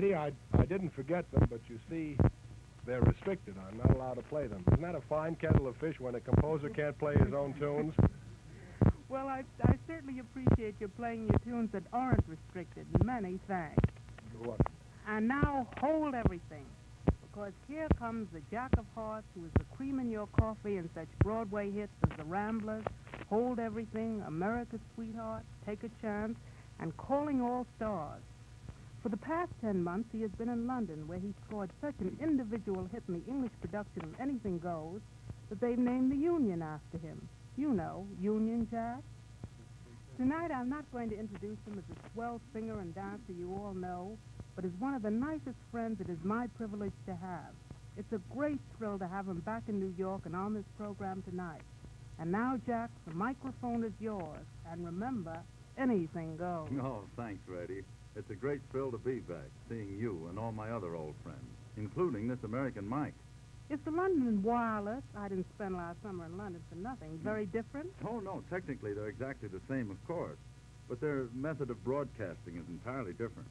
Rady, I didn't forget them, but you see, they're restricted. I'm not allowed to play them. Isn't that a fine kettle of fish when a composer can't play his own tunes? Well, I certainly appreciate you playing your tunes that aren't restricted. Many thanks. What? And now, hold everything. Because here comes the Jack of Hearts, who is the cream in your coffee and such Broadway hits as The Ramblers, Hold Everything, America's Sweetheart, Take a Chance, and Calling All Stars. For the past 10 months, he has been in London, where he scored such an individual hit in the English production of Anything Goes that they've named the Union after him. You know, Union Jack. Tonight, I'm not going to introduce him as a swell singer and dancer you all know, but as one of the nicest friends it is my privilege to have. It's a great thrill to have him back in New York and on this program tonight. And now, Jack, the microphone is yours. And remember, anything goes. Oh, thanks, Reddy. It's a great thrill to be back, seeing you and all my other old friends, including this American Mike. Is the London Wireless, I didn't spend last summer in London for nothing, very different? Oh, no, technically they're exactly the same, of course. But their method of broadcasting is entirely different.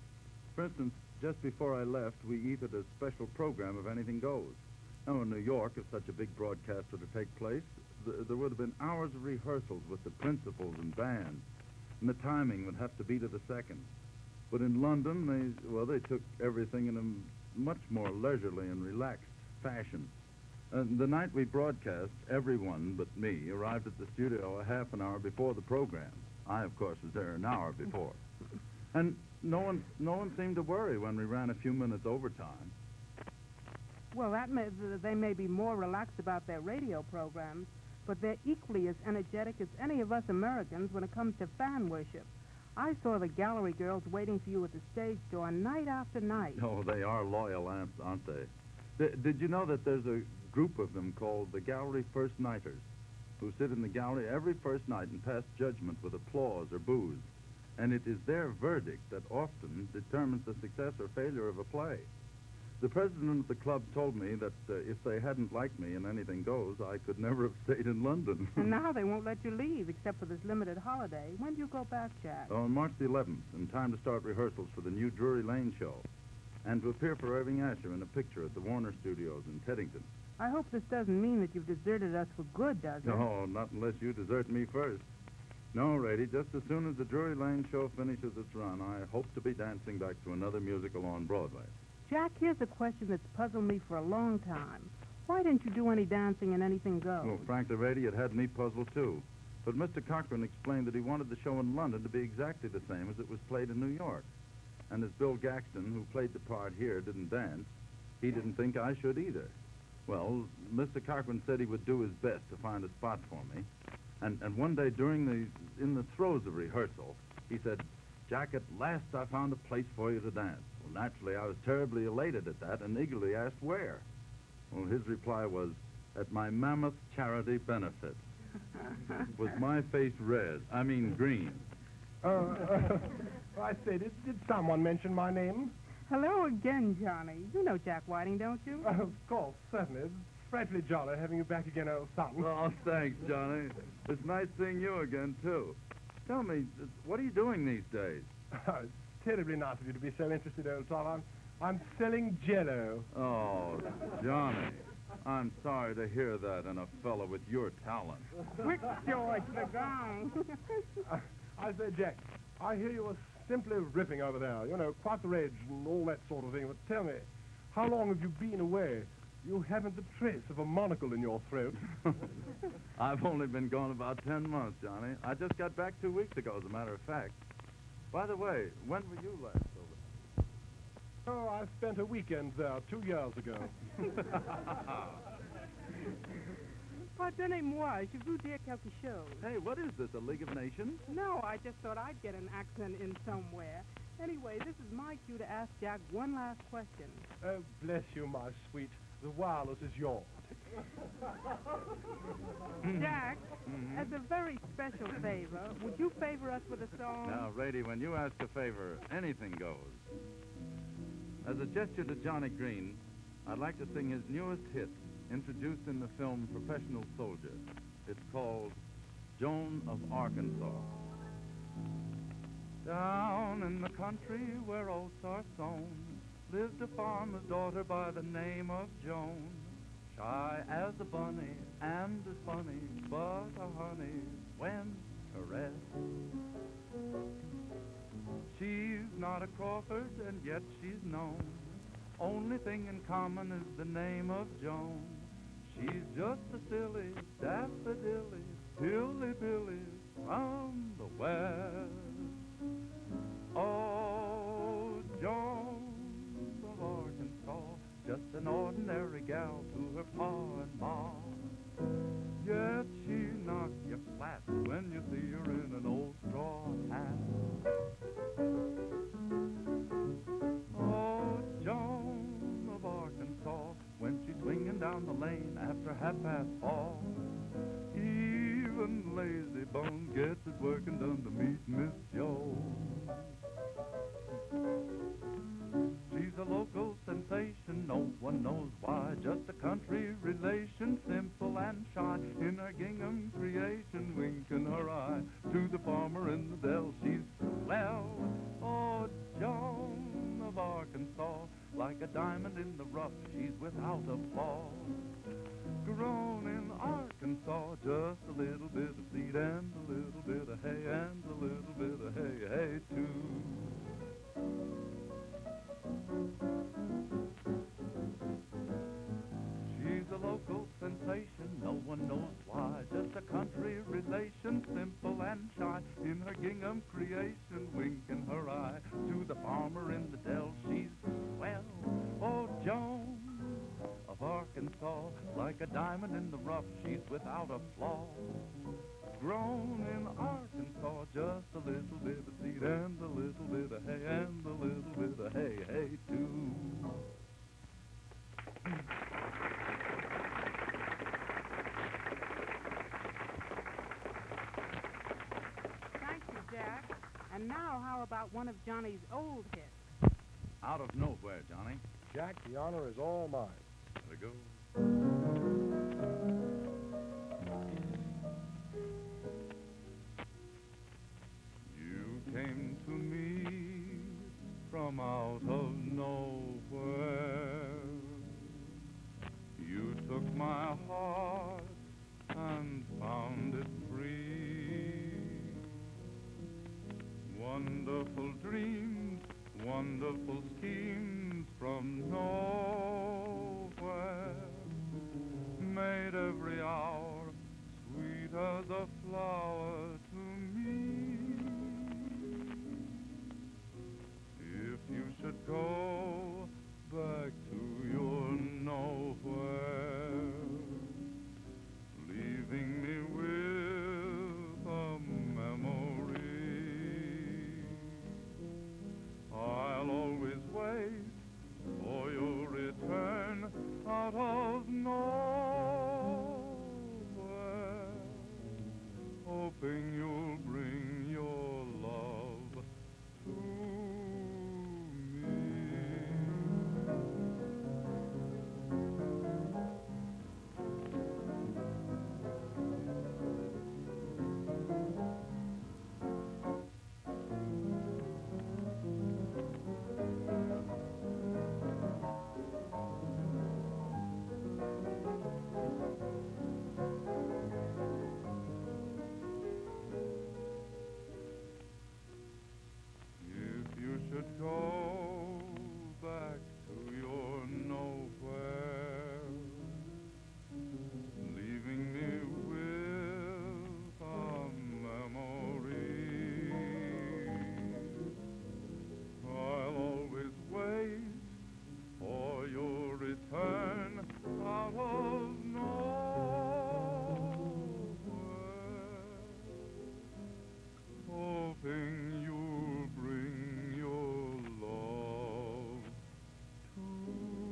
For instance, just before I left, we ethed a special program of Anything Goes. Now, in New York, if such a big broadcast were to take place, there would have been hours of rehearsals with the principals and band, and the timing would have to be to the second. But in London, they took everything in a much more leisurely and relaxed fashion. The night we broadcast, everyone but me arrived at the studio a half an hour before the program. I, of course, was there an hour before. And no one seemed to worry when we ran a few minutes overtime. Well, they may be more relaxed about their radio programs, but they're equally as energetic as any of us Americans when it comes to fan worship. I saw the gallery girls waiting for you at the stage door night after night. Oh, they are loyal, aren't they? Did you know that there's a group of them called the Gallery First Nighters, who sit in the gallery every first night and pass judgment with applause or boos? And it is their verdict that often determines the success or failure of a play. The president of the club told me that if they hadn't liked me in Anything Goes, I could never have stayed in London. And now they won't let you leave, except for this limited holiday. When do you go back, Jack? On March the 11th, in time to start rehearsals for the new Drury Lane show, and to appear for Irving Asher in a picture at the Warner Studios in Teddington. I hope this doesn't mean that you've deserted us for good, does it? No, not unless you desert me first. No, Rady, just as soon as the Drury Lane show finishes its run, I hope to be dancing back to another musical on Broadway. Jack, here's a question that's puzzled me for a long time. Why didn't you do any dancing in Anything Goes? Well, frankly, Rady, it had me puzzled, too. But Mr. Cochran explained that he wanted the show in London to be exactly the same as it was played in New York. And as Bill Gaxton, who played the part here, didn't dance, he didn't think I should either. Well, Mr. Cochran said he would do his best to find a spot for me. And one day in the throes of rehearsal, he said, "Jack, at last I found a place for you to dance." Well, naturally, I was terribly elated at that and eagerly asked where. Well, his reply was, "At my mammoth charity benefit." Was my face green? I say, did someone mention my name? Hello again, Johnny. You know Jack Whiting, don't you? Of course, certainly. It's frightfully jolly having you back again, old son. Oh, thanks, Johnny. It's nice seeing you again, too. Tell me, what are you doing these days? It's terribly nice of you to be so interested, old son. I'm selling Jell-O. Oh, Johnny. I'm sorry to hear that in a fellow with your talent. Quick, George, the gong. I say, Jack, I hear you were simply ripping over there. You know, quite the rage and all that sort of thing. But tell me, how long have you been away? You haven't the trace of a monocle in your throat. I've only been gone about 10 months, Johnny. I just got back 2 weeks ago, as a matter of fact. By the way, when were you last over? Oh, I spent a weekend there 2 years ago. Pardonnez-moi, je vous dire quelque chose. Hey, what is this, a League of Nations? No, I just thought I'd get an accent in somewhere. Anyway, this is my cue to ask Jack one last question. Oh, bless you, my sweet. The wireless is yours. Jack, as a very special favor, would you favor us with a song? Now, Rady, when you ask a favor, anything goes. As a gesture to Johnny Green, I'd like to sing his newest hit, introduced in the film Professional Soldier. It's called Joan of Arkansas. Down in the country where oats are sown, lived a farmer's daughter by the name of Joan. Shy as a bunny and as funny, but a honey when to rest. She's not a Crawford, and yet she's known. Only thing in common is the name of Joan. She's just a silly, daffodilly, hilly-billy from the west. Oh, Joan of Arkansas, just an ordinary gal to her pa and ma. Yet she knocks you flat when you see her in an old straw hat. Oh, Joan of Arkansas, when she's swinging down the lane after 4:30, even lazy bone gets his working done to meet Miss Jones. She's a local sensation, no one knows why. Just a country relation, simple and shy. In her gingham creation, winking her eye to the farmer in the dell. She's swell, oh, Joan of Arkansas. Like a diamond in the rough, she's without a flaw. Grown in Arkansas, just a little bit of seed and a little bit of hay and a little bit of hay, hay too. She's a local sensation, no one knows why. Just a country relation, simple and shy. In her gingham creation, winking her eye to the farmer in the dell. She's swell, oh, Joan of Arkansas. Like a diamond in the rough, she's without a flaw. Grown in Arkansas, just a little bit of seed and a little bit of hay and a little bit of hay, hay too. Thank you, Jack. And now, how about one of Johnny's old hits? Out of nowhere, Johnny. Jack, the honor is all mine. There we go. You came to me from out of nowhere. You took my heart and found it free. Wonderful dreams, wonderful schemes from nowhere made every hour sweet as a flower to me. If you should go back to your nowhere, leaving me with a memory, I'll always wait for your return out of nowhere, hoping you'll bring your love to me. If you should go back to your nowhere, leaving me with a memory, I'll always wait for your return out of nowhere, hoping you'll bring your love to me.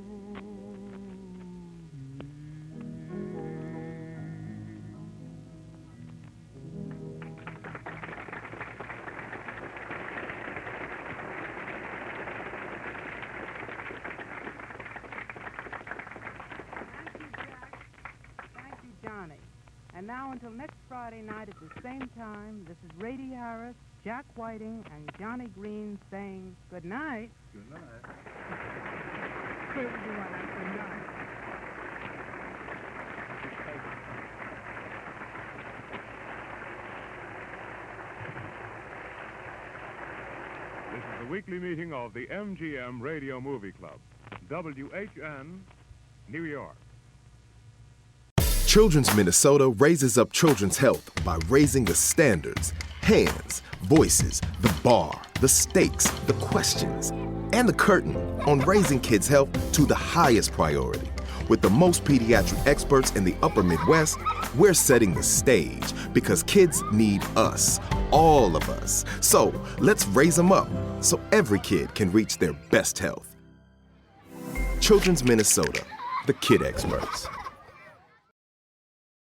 Thank you, Jack. Thank you, Johnny. And now until next Friday night at the same time, this is Rady Harris, Jack Whiting, and Johnny Green saying good night. Good night. 31 after 9. This is the weekly meeting of the MGM Radio Movie Club, WHN, New York. Children's Minnesota raises up children's health by raising the standards, hands, voices, the bar, the stakes, the questions, and the curtain on raising kids' health to the highest priority. With the most pediatric experts in the upper Midwest, we're setting the stage because kids need us, all of us. So let's raise them up so every kid can reach their best health. Children's Minnesota, the kid experts.